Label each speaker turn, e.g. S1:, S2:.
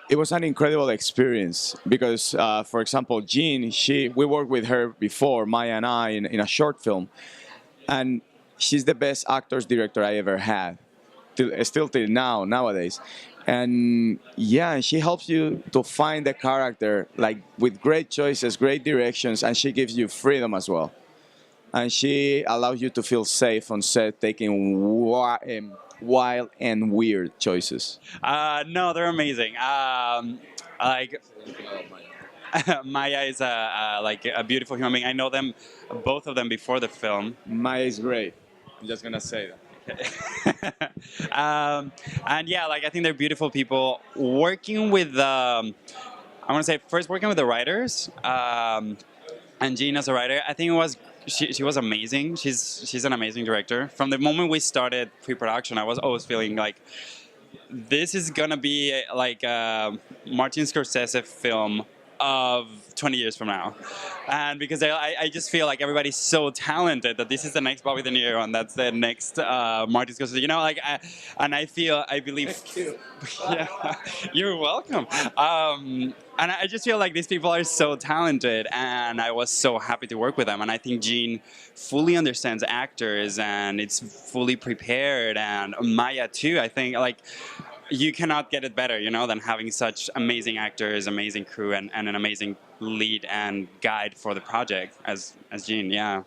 S1: It was an incredible experience because, for example, Jean, we worked with her before, Maya and I, in a short film, and she's the best actors director I ever had, still till nowadays. And yeah, she helps you to find the character like with great choices, great directions, and she gives you freedom as well. And she allows you to feel safe on set, taking wild and weird choices.
S2: No, they're amazing. Like Maya is like a beautiful human being. I know them, both of them, before the film.
S1: Maya is great. I'm just gonna say that.
S2: And yeah, like I think they're beautiful people. Working with, I want to say first working with the writers, and Jean as a writer, I think it was she was amazing. She's an amazing director. From the moment we started pre-production, I was always feeling like this is gonna be like a Martin Scorsese film of 20 years from now. And because I just feel like everybody's so talented that this is the next Bobby De Niro and that's the next Martin Scorsese. You know, like, I believe.
S1: Thank you.
S2: Yeah, you're welcome. And I just feel like these people are so talented, and I was so happy to work with them. And I think Gene fully understands actors, and it's fully prepared. And Maya too. I think like you cannot get it better, you know, than having such amazing actors, amazing crew, and an amazing lead and guide for the project as Gene. Yeah.